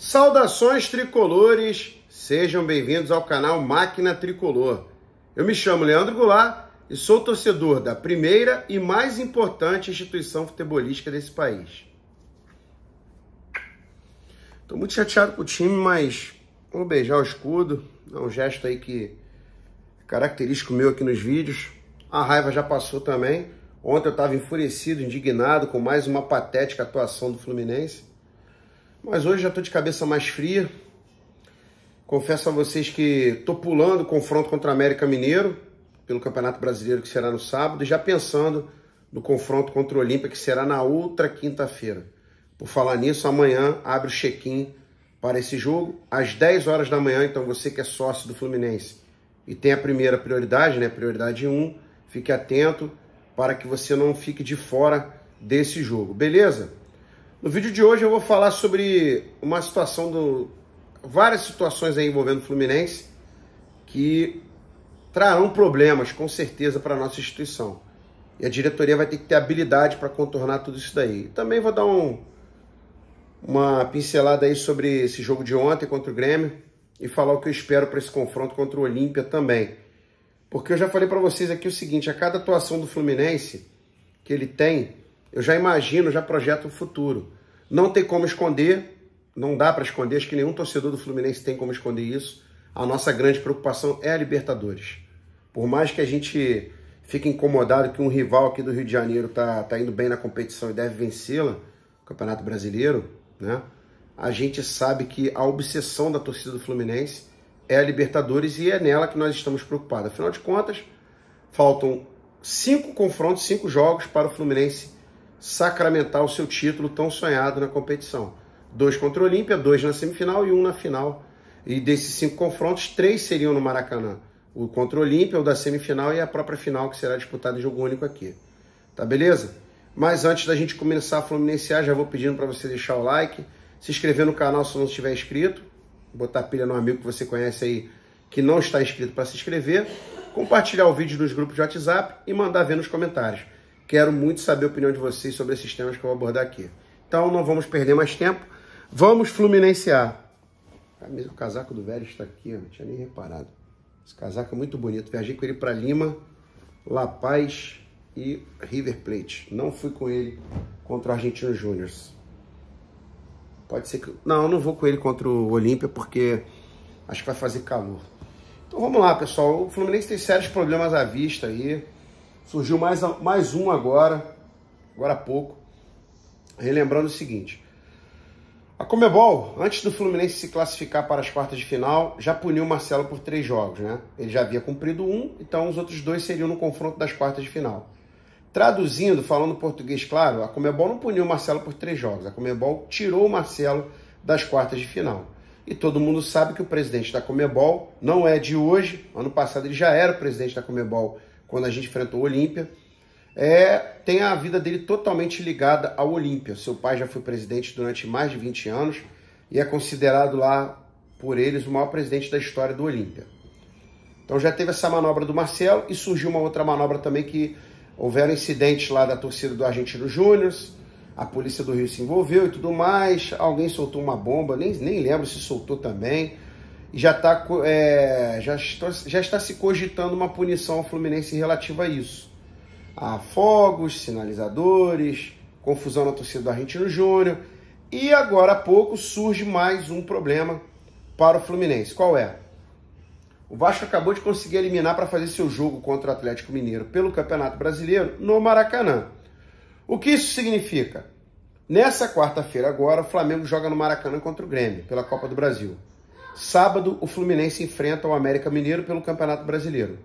Saudações tricolores, sejam bem-vindos ao canal Máquina Tricolor. Eu me chamo Leandro Goulart e sou torcedor da primeira e mais importante instituição futebolística desse país. Estou muito chateado com o time, mas vou beijar o escudo, é um gesto aí que é característico meu aqui nos vídeos. A raiva já passou também. Ontem eu estava enfurecido, indignado com mais uma patética atuação do Fluminense. Mas hoje já estou de cabeça mais fria. Confesso a vocês que estou pulando o confronto contra o América Mineiro pelo Campeonato Brasileiro, que será no sábado, e já pensando no confronto contra o Olímpia, que será na outra quinta-feira. Por falar nisso, amanhã abre o check-in para esse jogo às 10 horas da manhã. Então você que é sócio do Fluminense e tem a primeira prioridade, né, prioridade 1, fique atento para que você não fique de fora desse jogo, beleza? No vídeo de hoje eu vou falar sobre uma situação várias situações aí envolvendo o Fluminense que trarão problemas, com certeza, para a nossa instituição. E a diretoria vai ter que ter habilidade para contornar tudo isso daí. Também vou dar uma pincelada aí sobre esse jogo de ontem contra o Grêmio e falar o que eu espero para esse confronto contra o Olímpia também. Porque eu já falei para vocês aqui o seguinte, a cada atuação do Fluminense que ele tem, eu já imagino, já projeto o futuro. Não tem como esconder, não dá para esconder, acho que nenhum torcedor do Fluminense tem como esconder isso. A nossa grande preocupação é a Libertadores. Por mais que a gente fique incomodado que um rival aqui do Rio de Janeiro tá indo bem na competição e deve vencê-la, o Campeonato Brasileiro, né? A gente sabe que a obsessão da torcida do Fluminense é a Libertadores e é nela que nós estamos preocupados. Afinal de contas, faltam 5 confrontos, 5 jogos para o Fluminense sacramentar o seu título tão sonhado na competição. 2 contra o Olímpia, 2 na semifinal e 1 na final. E desses 5 confrontos, 3 seriam no Maracanã. O contra o Olímpia, o da semifinal e a própria final, que será disputada em jogo único aqui. Tá beleza? Mas antes da gente começar a fluminensear, já vou pedindo para você deixar o like, se inscrever no canal se não estiver inscrito, botar pilha no amigo que você conhece aí que não está inscrito para se inscrever, compartilhar o vídeo nos grupos de WhatsApp e mandar ver nos comentários. Quero muito saber a opinião de vocês sobre esses temas que eu vou abordar aqui. Então não vamos perder mais tempo, vamos fluminensear. O casaco do velho está aqui, não tinha nem reparado. Esse casaco é muito bonito, viajei com ele para Lima, La Paz e River Plate. Não fui com ele contra o Argentino Júnior. Pode ser que... Não, eu não vou com ele contra o Olímpia porque acho que vai fazer calor. Então vamos lá, pessoal. O Fluminense tem sérios problemas à vista aí. Surgiu mais um agora há pouco. Relembrando o seguinte. A Conmebol, antes do Fluminense se classificar para as quartas de final, já puniu o Marcelo por 3 jogos, né? Ele já havia cumprido 1, então os outros 2 seriam no confronto das quartas de final. Traduzindo, falando português claro, a Conmebol não puniu o Marcelo por 3 jogos. A Conmebol tirou o Marcelo das quartas de final. E todo mundo sabe que o presidente da Conmebol não é de hoje. Ano passado ele já era o presidente da Conmebol quando a gente enfrentou o Olímpia. Tem a vida dele totalmente ligada ao Olímpia. Seu pai já foi presidente durante mais de 20 anos e é considerado lá por eles o maior presidente da história do Olímpia. Então já teve essa manobra do Marcelo e surgiu uma outra manobra também que houveram incidentes lá da torcida do Argentino Júnior, a polícia do Rio se envolveu e tudo mais, alguém soltou uma bomba, nem lembro se soltou também, e já está se cogitando uma punição ao Fluminense relativa a isso. A fogos, sinalizadores, confusão na torcida do Argentino Júnior, e agora há pouco surge mais um problema para o Fluminense. Qual é? O Vasco acabou de conseguir eliminar para fazer seu jogo contra o Atlético Mineiro pelo Campeonato Brasileiro no Maracanã. O que isso significa? Nessa quarta-feira agora, o Flamengo joga no Maracanã contra o Grêmio, pela Copa do Brasil. Sábado, o Fluminense enfrenta o América Mineiro pelo Campeonato Brasileiro.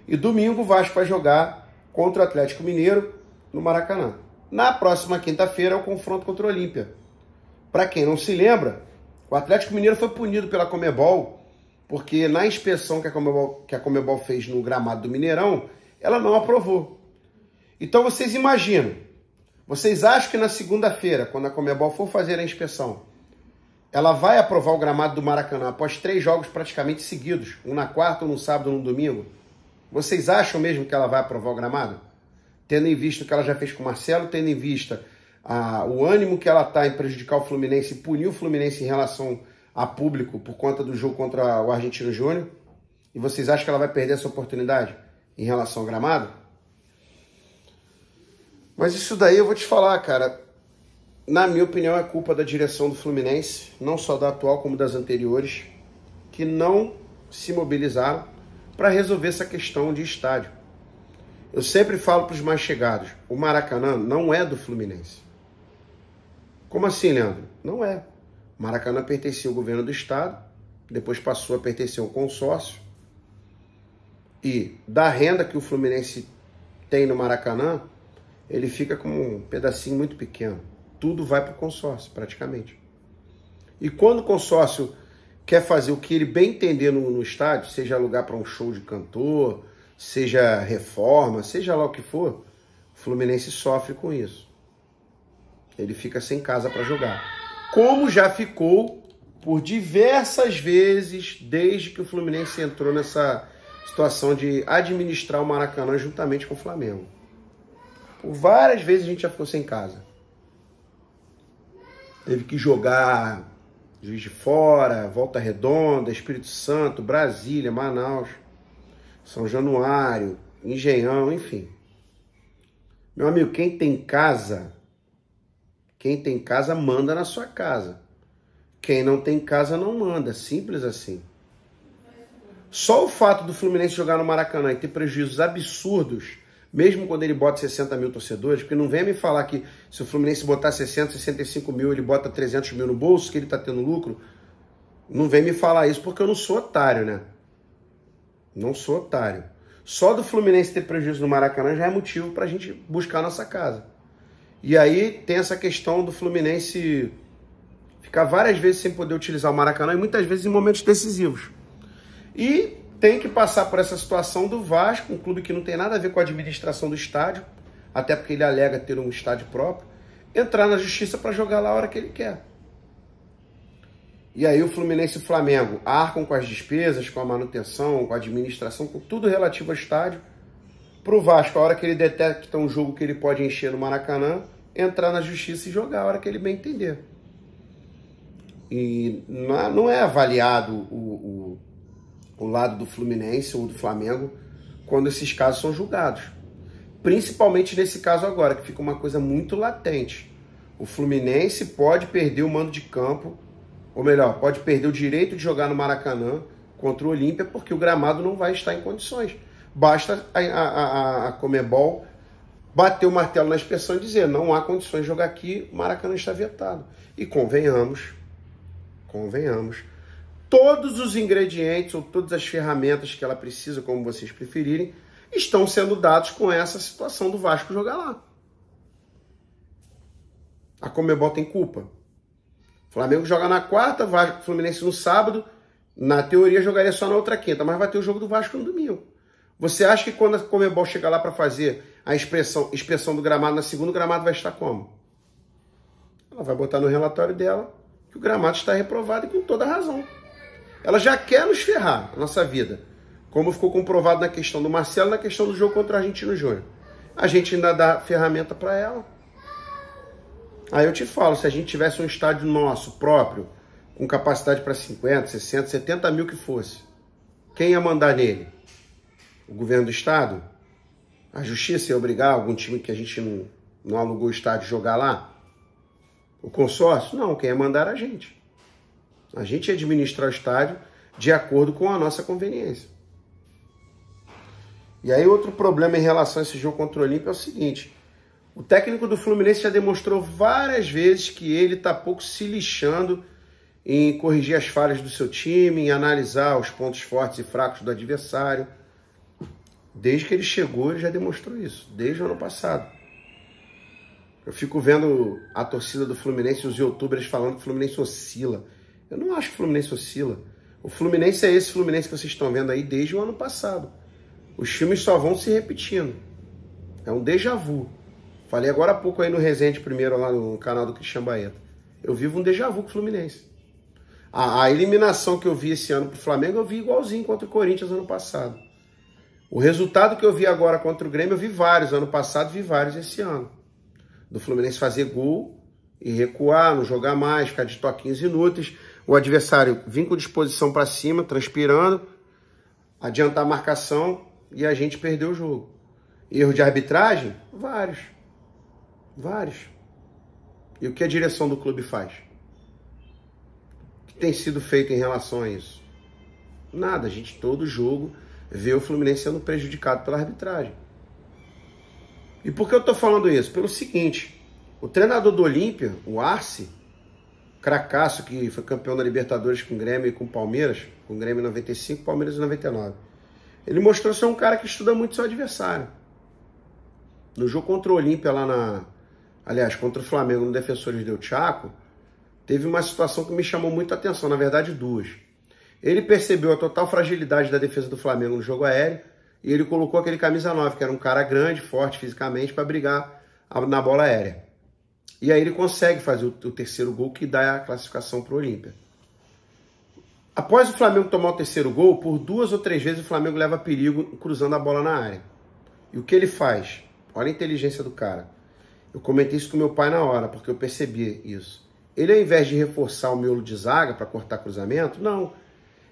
E domingo, o Vasco vai jogar contra o Atlético Mineiro no Maracanã. Na próxima quinta-feira é o confronto contra o Olímpia. Para quem não se lembra, o Atlético Mineiro foi punido pela Conmebol porque na inspeção que a Conmebol fez no gramado do Mineirão, ela não aprovou. Então vocês imaginam, vocês acham que na segunda-feira, quando a Conmebol for fazer a inspeção, ela vai aprovar o gramado do Maracanã após 3 jogos praticamente seguidos, um na quarta, um no sábado, um no domingo? Vocês acham mesmo que ela vai aprovar o gramado? Tendo em vista o que ela já fez com o Marcelo, tendo em vista o ânimo que ela está em prejudicar o Fluminense e punir o Fluminense em relação a público por conta do jogo contra o Argentino Júnior? E vocês acham que ela vai perder essa oportunidade em relação ao gramado? Mas isso daí eu vou te falar, cara, na minha opinião é culpa da direção do Fluminense, não só da atual como das anteriores, que não se mobilizaram para resolver essa questão de estádio. Eu sempre falo para os mais chegados, o Maracanã não é do Fluminense. Como assim, Leandro? Não é. O Maracanã pertencia ao governo do estado, depois passou a pertencer ao consórcio, e da renda que o Fluminense tem no Maracanã, ele fica com um pedacinho muito pequeno. Tudo vai para o consórcio, praticamente. E quando o consórcio quer fazer o que ele bem entender no estádio, seja alugar para um show de cantor, seja reforma, seja lá o que for, o Fluminense sofre com isso. Ele fica sem casa para jogar. Como já ficou por diversas vezes desde que o Fluminense entrou nessa situação de administrar o Maracanã juntamente com o Flamengo. Por várias vezes a gente já ficou sem casa. Teve que jogar Juiz de Fora, Volta Redonda, Espírito Santo, Brasília, Manaus, São Januário, Engenhão, enfim. Meu amigo, quem tem casa manda na sua casa. Quem não tem casa não manda, simples assim. Só o fato do Fluminense jogar no Maracanã e ter prejuízos absurdos, mesmo quando ele bota 60 mil torcedores, porque não venha me falar que se o Fluminense botar 60, 65 mil, ele bota 300 mil no bolso, que ele tá tendo lucro. Não vem me falar isso porque eu não sou otário, né? Não sou otário. Só do Fluminense ter prejuízo no Maracanã já é motivo pra gente buscar a nossa casa. E aí tem essa questão do Fluminense ficar várias vezes sem poder utilizar o Maracanã e muitas vezes em momentos decisivos. E tem que passar por essa situação do Vasco, um clube que não tem nada a ver com a administração do estádio, até porque ele alega ter um estádio próprio, entrar na justiça para jogar lá a hora que ele quer. E aí o Fluminense e o Flamengo arcam com as despesas, com a manutenção, com a administração, com tudo relativo ao estádio. Para o Vasco, a hora que ele detecta um jogo que ele pode encher no Maracanã, entrar na justiça e jogar a hora que ele bem entender. E não é avaliado o lado do Fluminense ou do Flamengo quando esses casos são julgados. Principalmente nesse caso agora, que fica uma coisa muito latente. O Fluminense pode perder o mando de campo, ou melhor, pode perder o direito de jogar no Maracanã contra o Olímpia, porque o gramado não vai estar em condições. Basta a Conmebol bater o martelo na inspeção e dizer, não há condições de jogar aqui, o Maracanã está vetado. E convenhamos, todos os ingredientes ou todas as ferramentas que ela precisa, como vocês preferirem, estão sendo dados com essa situação do Vasco jogar lá. A Conmebol tem culpa. O Flamengo joga na quarta, Vasco, Fluminense no sábado, na teoria jogaria só na outra quinta, mas vai ter o jogo do Vasco no domingo. Você acha que quando a Conmebol chegar lá para fazer a inspeção do gramado, na segunda, o gramado vai estar como? Ela vai botar no relatório dela que o gramado está reprovado e com toda razão. Ela já quer nos ferrar a nossa vida, como ficou comprovado na questão do Marcelo, na questão do jogo contra o Argentino Júnior. A gente ainda dá ferramenta para ela. Aí eu te falo, se a gente tivesse um estádio nosso, próprio, com capacidade para 50, 60, 70 mil que fosse, quem ia mandar nele? O governo do estado? A justiça ia obrigar algum time que a gente não alugou o estádio jogar lá? O consórcio? Não, quem ia mandar era a gente. A gente ia administrar o estádio de acordo com a nossa conveniência. E aí outro problema em relação a esse jogo contra o Olímpia é o seguinte, o técnico do Fluminense já demonstrou várias vezes que ele está pouco se lixando em corrigir as falhas do seu time, em analisar os pontos fortes e fracos do adversário. Desde que ele chegou, ele já demonstrou isso, desde o ano passado. Eu fico vendo a torcida do Fluminense, os youtubers falando que o Fluminense oscila. Eu não acho que o Fluminense oscila. O Fluminense é esse Fluminense que vocês estão vendo aí desde o ano passado. Os filmes só vão se repetindo. É um déjà vu. Falei agora há pouco aí no Resende primeiro, lá no canal do Cristian Baeta. Eu vivo um déjà vu com o Fluminense. A eliminação que eu vi esse ano pro Flamengo, eu vi igualzinho contra o Corinthians ano passado. O resultado que eu vi agora contra o Grêmio, eu vi vários ano passado, vi vários esse ano. do Fluminense fazer gol e recuar, não jogar mais, ficar de toquinhos inúteis, o adversário vir com disposição para cima, transpirando, adiantar a marcação e a gente perder o jogo. Erro de arbitragem? Vários. Vários. E o que a direção do clube faz? O que tem sido feito em relação a isso? Nada. A gente, todo jogo, vê o Fluminense sendo prejudicado pela arbitragem. E por que eu estou falando isso? Pelo seguinte, o treinador do Olímpia, o Arce, cracaço, que foi campeão da Libertadores com o Grêmio e com o Palmeiras, com o Grêmio em 95, Palmeiras em 99. Ele mostrou ser um cara que estuda muito seu adversário. No jogo contra o Olímpia, aliás, contra o Flamengo, no Defensores del Chaco, teve uma situação que me chamou muito a atenção, na verdade duas. Ele percebeu a total fragilidade da defesa do Flamengo no jogo aéreo e ele colocou aquele camisa 9, que era um cara grande, forte fisicamente, para brigar na bola aérea. E aí ele consegue fazer o terceiro gol que dá a classificação para o Olímpia. Após o Flamengo tomar o terceiro gol, por 2 ou 3 vezes o Flamengo leva perigo cruzando a bola na área. E o que ele faz? Olha a inteligência do cara. Eu comentei isso com meu pai na hora, porque eu percebi isso. Ele, ao invés de reforçar o miolo de zaga para cortar cruzamento, não.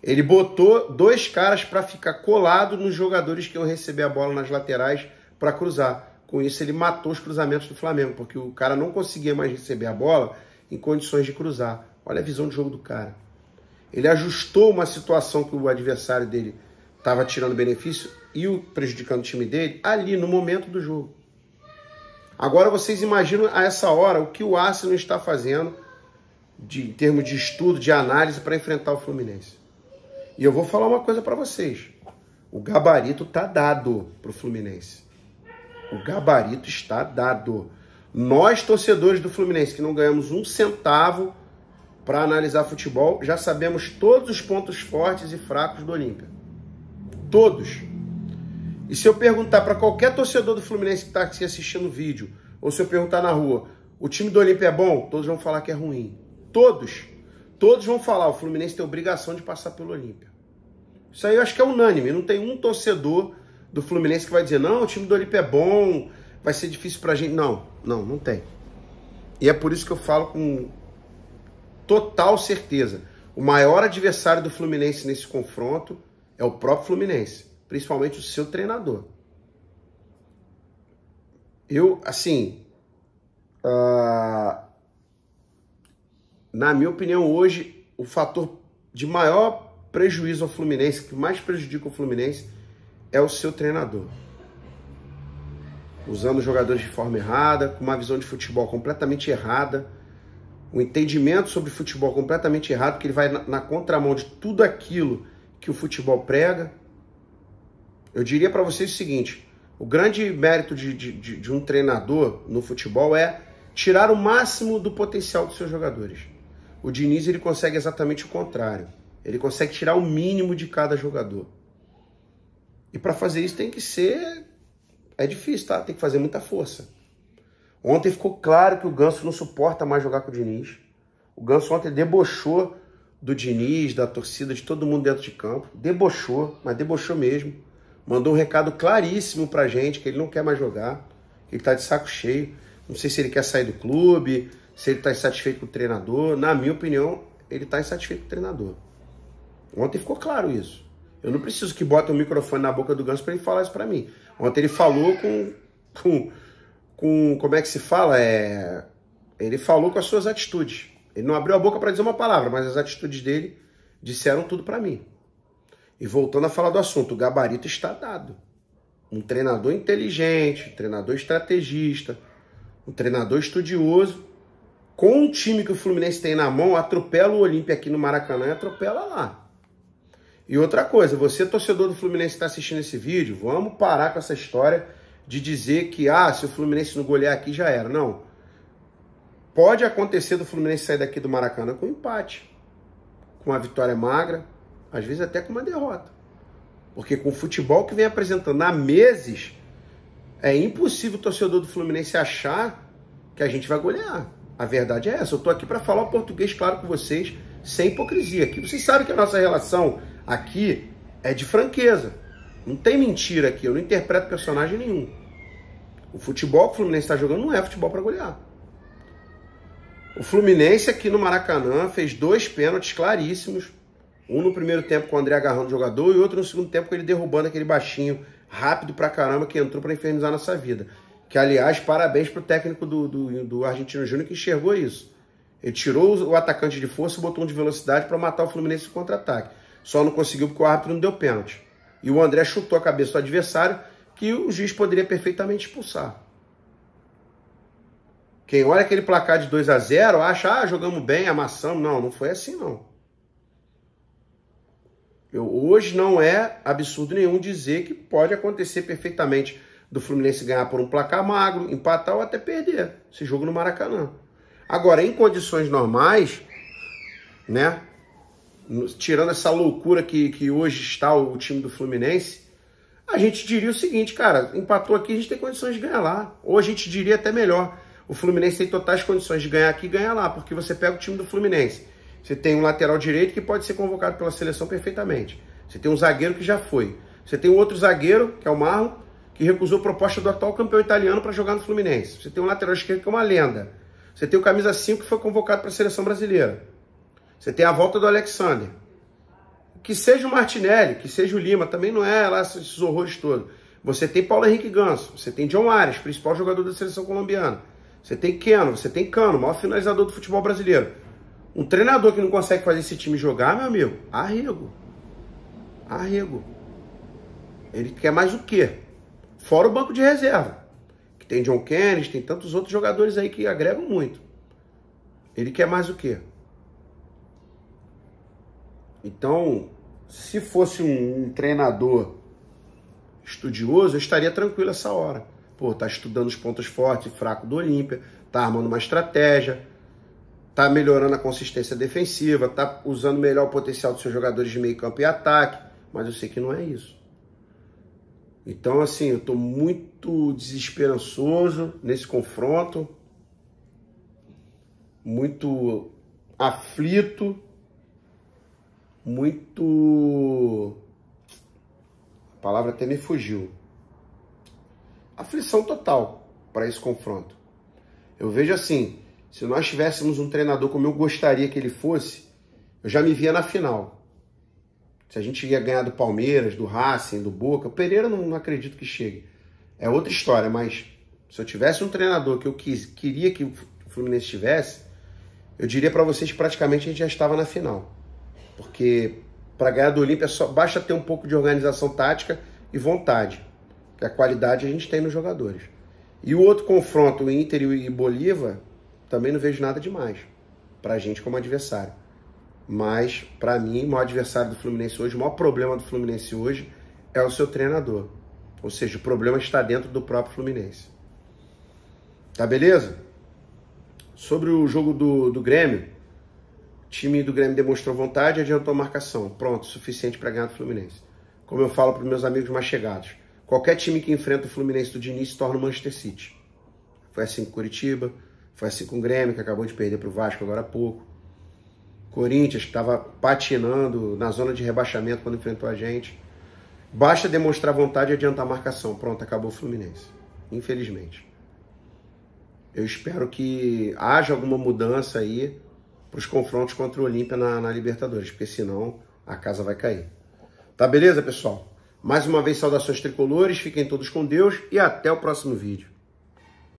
Ele botou 2 caras para ficar colado nos jogadores que iam receber a bola nas laterais para cruzar. Com isso, ele matou os cruzamentos do Flamengo, porque o cara não conseguia mais receber a bola em condições de cruzar. Olha a visão de jogo do cara. Ele ajustou uma situação que o adversário dele estava tirando benefício e prejudicando o time dele ali no momento do jogo. Agora vocês imaginam a essa hora o que o Arsenal está fazendo em termos de estudo, de análise para enfrentar o Fluminense. E eu vou falar uma coisa para vocês. O gabarito está dado para o Fluminense. O gabarito está dado. Nós, torcedores do Fluminense, que não ganhamos um centavo para analisar futebol, já sabemos todos os pontos fortes e fracos do Olímpia. Todos. E se eu perguntar para qualquer torcedor do Fluminense que está aqui assistindo o vídeo, ou se eu perguntar na rua, o time do Olímpia é bom? Todos vão falar que é ruim. Todos. Todos vão falar, o Fluminense tem obrigação de passar pelo Olímpia. Isso aí eu acho que é unânime. Não tem um torcedor do Fluminense que vai dizer, não, o time do Olímpia é bom, vai ser difícil pra gente. Não tem. E é por isso que eu falo com total certeza. O maior adversário do Fluminense nesse confronto é o próprio Fluminense, principalmente o seu treinador. Eu, assim, na minha opinião, hoje, o fator de maior prejuízo ao Fluminense, que mais prejudica o Fluminense, é o seu treinador. Usando os jogadores de forma errada, com uma visão de futebol completamente errada, um entendimento sobre futebol completamente errado, porque ele vai na contramão de tudo aquilo que o futebol prega. Eu diria para vocês o seguinte, o grande mérito de um treinador no futebol é tirar o máximo do potencial dos seus jogadores. O Diniz, ele consegue exatamente o contrário. Ele consegue tirar o mínimo de cada jogador. E para fazer isso tem que ser... É difícil, tá? Tem que fazer muita força. Ontem ficou claro que o Ganso não suporta mais jogar com o Diniz. O Ganso ontem debochou do Diniz, da torcida, de todo mundo dentro de campo. Debochou, mas debochou mesmo. Mandou um recado claríssimo pra gente que ele não quer mais jogar, que ele tá de saco cheio. Não sei se ele quer sair do clube, se ele tá insatisfeito com o treinador. Na minha opinião, ele tá insatisfeito com o treinador. Ontem ficou claro isso. Eu não preciso que bote um microfone na boca do Ganso para ele falar isso para mim. Ontem ele falou com como é que se fala? Ele falou com as suas atitudes. Ele não abriu a boca para dizer uma palavra, mas as atitudes dele disseram tudo para mim. E voltando a falar do assunto, o gabarito está dado. Um treinador inteligente, um treinador estrategista, um treinador estudioso, com um time que o Fluminense tem na mão, atropela o Olímpia aqui no Maracanã e atropela lá. E outra coisa, você, torcedor do Fluminense que está assistindo esse vídeo, vamos parar com essa história de dizer que, se o Fluminense não golear aqui, já era. Não. Pode acontecer do Fluminense sair daqui do Maracanã com um empate, com uma vitória magra, às vezes até com uma derrota. Porque com o futebol que vem apresentando há meses, é impossível o torcedor do Fluminense achar que a gente vai golear. A verdade é essa. Eu estou aqui para falar o português claro com vocês, sem hipocrisia. Aqui vocês sabem que a nossa relação aqui é de franqueza. Não tem mentira aqui. Eu não interpreto personagem nenhum. O futebol que o Fluminense está jogando não é futebol para golear. O Fluminense aqui no Maracanã fez 2 pênaltis claríssimos. Um no primeiro tempo com o André agarrando o jogador e outro no segundo tempo com ele derrubando aquele baixinho rápido pra caramba que entrou para infernizar nossa vida. Que, aliás, parabéns pro técnico do Argentino Júnior que enxergou isso. Ele tirou o atacante de força e botou um de velocidade para matar o Fluminense no contra-ataque. Só não conseguiu porque o árbitro não deu pênalti. E o André chutou a cabeça do adversário que o juiz poderia perfeitamente expulsar. Quem olha aquele placar de 2-0 acha, jogamos bem, amassamos. Não, não foi assim não. Hoje não é absurdo nenhum dizer que pode acontecer perfeitamente do Fluminense ganhar por um placar magro, empatar ou até perder esse jogo no Maracanã. Agora, em condições normais, né, tirando essa loucura que hoje está o time do Fluminense, a gente diria o seguinte, cara, empatou aqui, a gente tem condições de ganhar lá. Ou a gente diria até melhor, o Fluminense tem totais condições de ganhar aqui e ganhar lá, porque você pega o time do Fluminense, você tem um lateral direito que pode ser convocado pela seleção perfeitamente. Você tem um zagueiro que já foi. Você tem um outro zagueiro, que é o Marlon, que recusou a proposta do atual campeão italiano para jogar no Fluminense. Você tem um lateral esquerdo que é uma lenda. Você tem o camisa 5 que foi convocado para a seleção brasileira. Você tem a volta do Alexander. Que seja o Martinelli, que seja o Lima, também não é lá esses horrores todos. Você tem Paulo Henrique Ganso, você tem John Arias, principal jogador da seleção colombiana. Você tem Keno, você tem Cano, maior finalizador do futebol brasileiro. Um treinador que não consegue fazer esse time jogar, meu amigo, arrego. Arrego. Ele quer mais o quê? Fora o banco de reserva. Que tem John Kennedy, tem tantos outros jogadores aí que agregam muito. Ele quer mais o quê? Então, se fosse um treinador estudioso, eu estaria tranquilo essa hora. Pô, tá estudando os pontos fortes e fracos do Olímpia, tá armando uma estratégia, tá melhorando a consistência defensiva, tá usando melhor o potencial dos seus jogadores de meio campo e ataque, mas eu sei que não é isso. Então, assim, eu tô muito desesperançoso nesse confronto, muito aflito, a palavra até me fugiu. Aflição total para esse confronto. Eu vejo assim, se nós tivéssemos um treinador como eu gostaria que ele fosse, eu já me via na final. Se a gente ia ganhar do Palmeiras, do Racing, do Boca, o Pereira não acredito que chegue. É outra história, mas se eu tivesse um treinador que eu queria que o Fluminense tivesse, eu diria para vocês que praticamente a gente já estava na final. Porque para ganhar do Olímpia só basta ter um pouco de organização tática e vontade. Que a qualidade a gente tem nos jogadores. E o outro confronto, o Inter e Bolívar, também não vejo nada demais pra gente como adversário. Mas, pra mim, o maior adversário do Fluminense hoje, o maior problema do Fluminense hoje é o seu treinador. Ou seja, o problema está dentro do próprio Fluminense. Tá beleza? Sobre o jogo do Grêmio, o time do Grêmio demonstrou vontade e adiantou a marcação. Pronto, suficiente para ganhar do Fluminense. Como eu falo para os meus amigos mais chegados, qualquer time que enfrenta o Fluminense do Diniz se torna o Manchester City. Foi assim com o Curitiba, foi assim com o Grêmio, que acabou de perder para o Vasco agora há pouco. Corinthians, que estava patinando na zona de rebaixamento quando enfrentou a gente. Basta demonstrar vontade e adiantar a marcação. Pronto, acabou o Fluminense. Infelizmente. Eu espero que haja alguma mudança aí para os confrontos contra o Olímpia na Libertadores, porque senão a casa vai cair. Tá beleza, pessoal? Mais uma vez, saudações tricolores, fiquem todos com Deus e até o próximo vídeo.